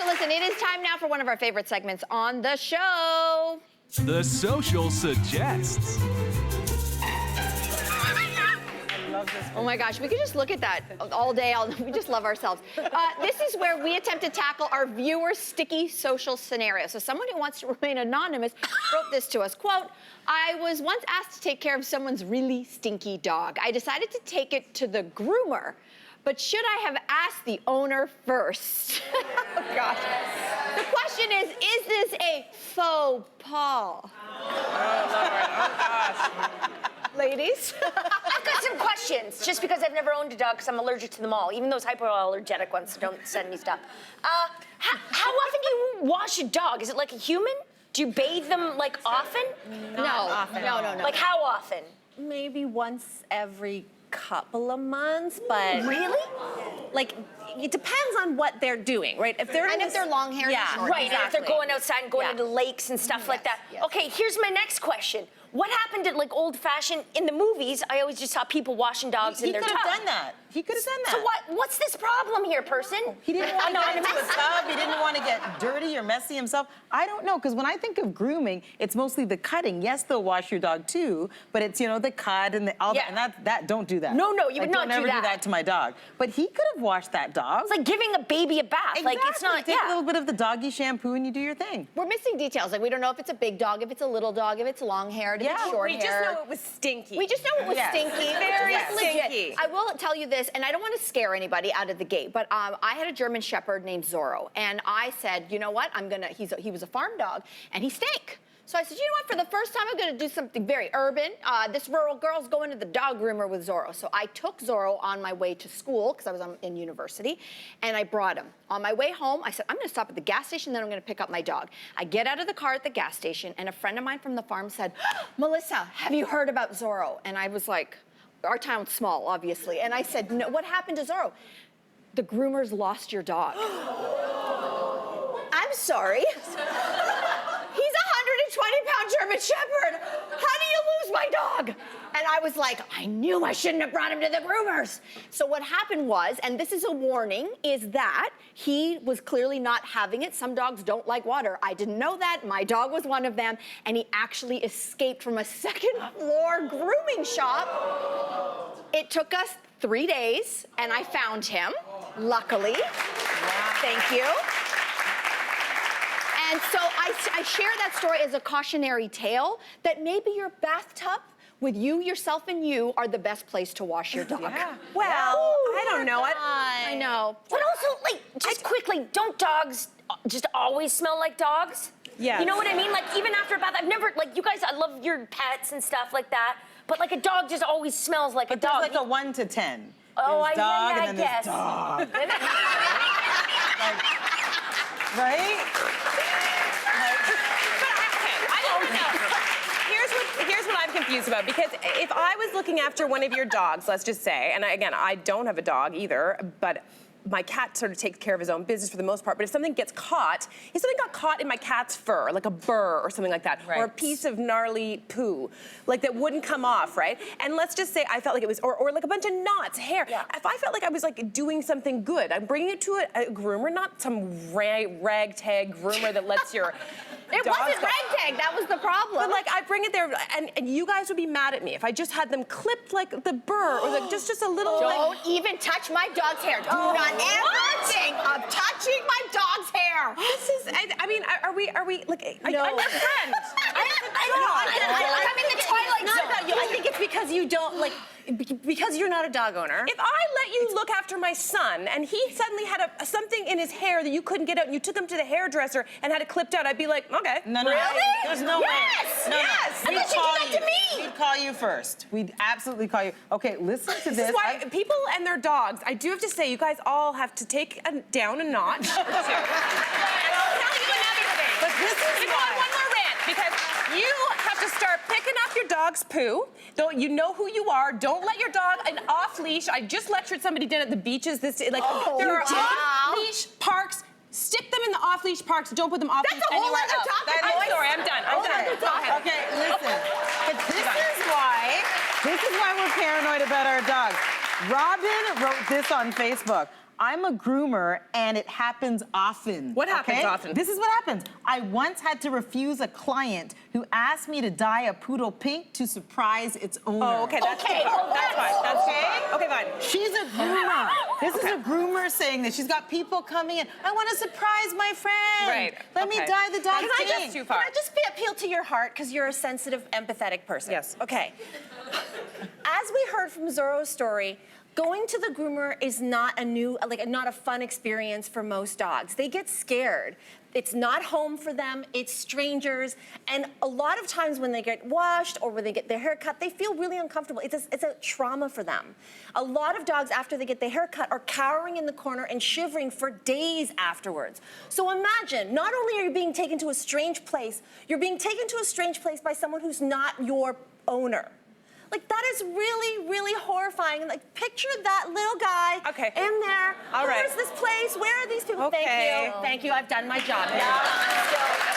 So listen, it is time now for one of our favorite segments on the show. The Social Suggests. Oh my gosh, we could just look at that all day. We just love ourselves. This is where we attempt to tackle our viewers' sticky social scenario. So someone who wants to remain anonymous wrote this to us. Quote, I was once asked to take care of someone's really stinky dog. I decided to take it to the groomer, but should I have asked the owner first? Oh gosh. The question is this a faux pas? Oh, Lord. Oh, gosh. Ladies? I've got some questions, just because I've never owned a dog, because I'm allergic to them all, even those hypoallergenic ones, so don't send me stuff. How often do you wash a dog? Is it like a human? Do you bathe them, like, often? No. Like, how often? Maybe once every couple of months, but... Really? Like, it depends on what they're doing, right? If they're If they're long haired, yeah, short. Right, and if they're exactly. going outside and going into lakes and stuff like that. yes. Okay, here's my next question. What happened at, like, old-fashioned, in the movies, I always just saw people washing dogs in their tub. He could have done that. He could have done that. So what's this problem here, person? He didn't want to get into a tub. He didn't want to get dirty or messy himself. I don't know, because when I think of grooming, it's mostly the cutting. Yes, they'll wash your dog too, but it's, you know, the cut and all that. And that don't do that. No, you would not do that. Don't ever do that to my dog. But he could have washed that dog. It's like giving a baby a bath. Exactly. Like, it's not, Take a little bit of the doggy shampoo and you do your thing. We're missing details. Like, we don't know if it's a big dog, if it's a little dog, if it's long-haired, if it's short-haired. We just know it was stinky. We just know it was stinky. Very It's legit. stinky. I will tell you this, and I don't want to scare anybody out of the gate, but I had a German Shepherd named Zorro, and I said, you know what, he was a farm dog, and he stank. So I said, you know what, for the first time, I'm gonna do something very urban. This rural girl's going to the dog groomer with Zorro. So I took Zorro on my way to school, because I was in university, and I brought him. On my way home, I said, I'm gonna stop at the gas station, then I'm gonna pick up my dog. I get out of the car at the gas station, and a friend of mine from the farm said, Melissa, have you heard about Zorro? And I was like, our town's small, obviously. And I said, no, what happened to Zorro? The groomers lost your dog. I'm sorry. He's a 120-pound German Shepherd. How do you lose my dog? And I was like, I knew I shouldn't have brought him to the groomers. So what happened was, and this is a warning, is that he was clearly not having it. Some dogs don't like water. I didn't know that. My dog was one of them, and he actually escaped from a second-floor grooming shop. It took us 3 days, and I found him, luckily. Thank you. And so I share that story as a cautionary tale that maybe your bathtub with you, yourself, and you are the best place to wash your dog. Yeah. Well, I don't know. I know. But also, like, just quickly, don't dogs just always smell like dogs? Yes. You know what I mean? Like, even after a bath, I've never, like, you guys, I love your pets and stuff like that, but, like, a dog just always smells like a dog. There's like a 1 to 10. Oh, There's dog and then I guess. there's dog. Right? Here's what I'm confused about, because if I was looking after one of your dogs, let's just say, and again, I don't have a dog either, but my cat sort of takes care of his own business for the most part, but if something gets caught, if something got caught in my cat's fur, like a burr or something like that, or a piece of gnarly poo, like that wouldn't come off, right? And let's just say I felt like it was, or like a bunch of knots, hair. Yeah. If I felt like I was like doing something good, I'm bringing it to a groomer, not some ragtag groomer that lets your It dogs wasn't go. ragtag, that was the problem. But like, I bring it there, and you guys would be mad at me if I just had them clipped like the burr, or like just a little. Don't even touch my dog's hair. Do not ever think of touching my dog's hair. This is. I mean, are we like? No. I'm your friend. I'm in the twilight Not zone. about you. I think it's because you don't like. Because you're not a dog owner. If I let you look after my son and he suddenly had something in his hair that you couldn't get out and you took him to the hairdresser and had it clipped out, I'd be like, okay. No. There's no way. Yes! No, Yes! We'd And then she call did that to me! We'd call you first. We'd absolutely call you. Okay, listen to this. This is why people and their dogs, I do have to say, you guys all have to take down a notch. And I'll tell you another thing. But this is You know what? why. One more rant, because you have to start picking up your dog's poo. Don't you know who you are? Don't let your dog an off leash. I just lectured somebody down at the beaches. There are off leash parks. Stick them in the off leash parks. Don't put them off leash a whole anywhere other else. topic. I'm sorry. I'm done. I'm done. Go ahead. Okay, listen. But this is why we're paranoid about our dogs. Robin wrote this on Facebook. I'm a groomer, and it happens often. What happens often? This is what happens. I once had to refuse a client who asked me to dye a poodle pink to surprise its owner. Oh, okay, that's Okay, too far. well, That's fine. That's fine. Okay, fine. She's a groomer. This is a groomer saying this. She's got people coming in. I want to surprise my friend. Right, Let me okay. dye the dog That's pink. just too far. Can I just appeal to your heart because you're a sensitive, empathetic person? Yes. Okay. As we heard from Zorro's story, going to the groomer is not not a fun experience for most dogs. They get scared. It's not home for them, it's strangers, and a lot of times when they get washed or when they get their hair cut, they feel really uncomfortable. It's a trauma for them. A lot of dogs, after they get their hair cut, are cowering in the corner and shivering for days afterwards. So imagine, not only are you being taken to a strange place, you're being taken to a strange place by someone who's not your owner. Like, that is really, really horrifying. Like, picture that little guy in there. All right. Where's this place? Where are these people? Okay. Thank you. Thank you. I've done my job. Yeah, still.